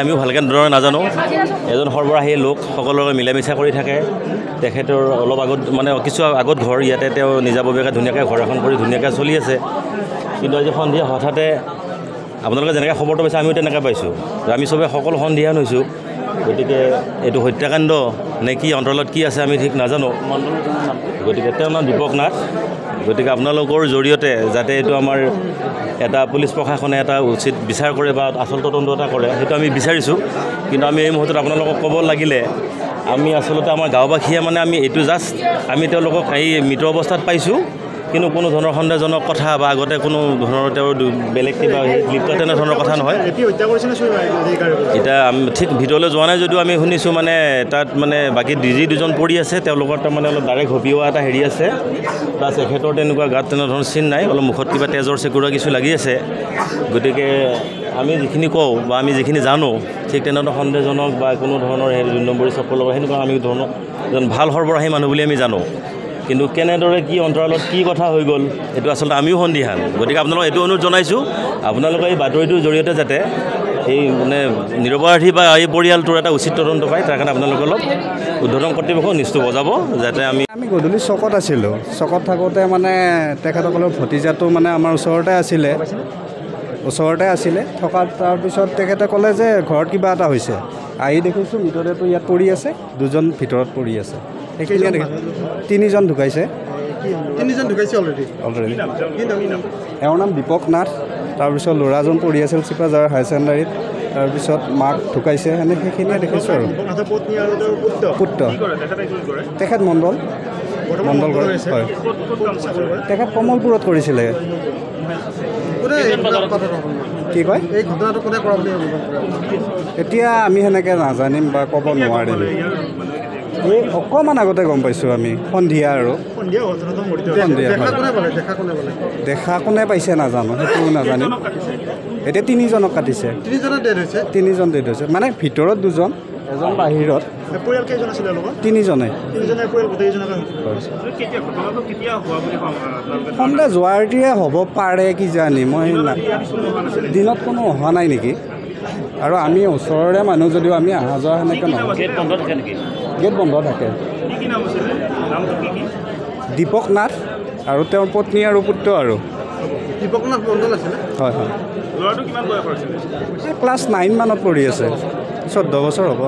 আমিও ভালকৈ ধৰণে নাজানো এজন সৰ্বৰাহী লোক সকলোৰে মিলামিছা কৰি থাকে তেখেতৰ অলপ আগত মানে কিছু আগত ঘৰ ইয়াতে তেওঁ নিজাববীয়াকৈ ধুনীয়াকৈ ঘৰ এখন কৰি ধুনীয়াকৈ চলি আছে কিন্তু আজি সন্ধিয়া হঠাতে আপোনালোকে যেনেকৈ খবৰটো পাইছে আমিও তেনেকৈ পাইছোঁ আমি চবে সকলো সন্ধিয়ান হৈছোঁ গতিকে এইটো হত্যাকাণ্ড নে কি অন্তৰালত কি আছে আমি ঠিক নাজানো গতিকে তেওঁৰ নাম দীপক নাথ গতিকে আপোনালোকৰ জৰিয়তে যাতে এইটো আমাৰ এটা পুলিচ প্ৰশাসনে এটা উচিত বিচাৰ কৰে বা আচল তদন্ত এটা কৰে সেইটো আমি বিচাৰিছোঁ কিন্তু আমি এই মুহূৰ্তত আপোনালোকক ক'ব লাগিলে আমি আচলতে আমাৰ গাঁওবাসীয়ে মানে আমি এইটো জাষ্ট আমি তেওঁলোকক এই মৃত অৱস্থাত পাইছোঁ কিন্তু কোনো ধৰণৰ সন্দেহজনক কথা বা আগতে কোনো ধৰণৰ তেওঁৰ বেলেগ কিবা লিপ্ত তেনেধৰণৰ কথা নহয় এতিয়া আমি ঠিক ভিতৰলৈ যোৱা নাই যদিও আমি শুনিছোঁ মানে তাত মানে বাকী যি দুজন পৰি আছে তেওঁলোকৰ তাৰমানে অলপ ডাইৰেক্ট হপিওৱা এটা হেৰি আছে প্লাছ এখেতৰ তেনেকুৱা গাত তেনেধৰণৰ চিন নাই অলপ মুখত কিবা তেজৰ চেকুৰা কিছু লাগি আছে গতিকে আমি যিখিনি কওঁ বা আমি যিখিনি জানো ঠিক তেনেধৰণৰ সন্দেহজনক বা কোনো ধৰণৰ হেৰি ২ নম্বৰী চক্ৰৰ লগত সেনেকুৱা আমি ধৰণৰ এজন ভাল সৰ্বৰাহী মানুহ বুলি আমি জানো কিন্তু কেনেদৰে কি অন্তৰালত কি কথা হৈ গ'ল এইটো আচলতে আমিও সন্দিহান গতিকে আপোনালোকক এইটো অনুৰোধ জনাইছোঁ আপোনালোকে এই বাতৰিটোৰ জৰিয়তে যাতে এই মানে নিৰপৰাধী বা এই পৰিয়ালটোৰ এটা উচিত তদন্ত পায় তাৰ কাৰণে আপোনালোকে অলপ উদ্ধৰণ কৰ্তৃপক্ষক নিশ্চয় বজাব যাতে আমি গধূলি চকত আছিলোঁ চকত থাকোঁতে মানে তেখেতসকলৰ ভতিজাটো মানে আমাৰ ওচৰতে আছিলে থকা তাৰপিছত তেখেতে ক'লে যে ঘৰত কিবা এটা হৈছে আহি দেখিছোঁ মৃতদেহটো ইয়াত পৰি আছে 2জন ভিতৰত পৰি আছে সেইখিনিয়ে দেখিছোঁ 3জন ঢুকাইছে অলৰেডি এওঁৰ নাম দীপক নাথ তাৰপিছত ল'ৰাজন পঢ়ি আছিল চিপাঝাৰ হায়াৰ ছেকেণ্ডাৰীত তাৰপিছত মাক ঢুকাইছে সেনে সেইখিনিয়ে দেখিছোঁ আৰু পুত্ৰ তেখেত মণ্ডল কৰে হয় তেখেত কমলপুৰত কৰিছিলে কি কয় এই ঘটনাটো কোনে কৰা বুলি এতিয়া আমি সেনেকৈ নাজানিম বা ক'ব নোৱাৰিম এই অকণমান আগতে গম পাইছোঁ আমি সন্ধিয়া আৰু দেখা কোনে পাইছে নাজানো সেইটো নাজানিম এতিয়া 3জনক কাটিছে 3জন ডেড হৈছে মানে ভিতৰত 2জন এজন বাহিৰত 3জনে সন্ধিয়া যোৱাৰটিয়ে হ'ব পাৰে কিজানি মই দিনত কোনো অহা নাই নেকি আৰু আমি ওচৰৰে মানুহ যদিও আমি অহা যোৱা সেনেকৈ নহয় গেট বন্ধ থাকে দীপক নাথ আৰু তেওঁৰ পত্নী আৰু পুত্ৰ আৰু দীপক নাথ মণ্ডল আছিলে হয় ক্লাছ 9 মানত পঢ়ি আছে 14 বছৰ হ'ব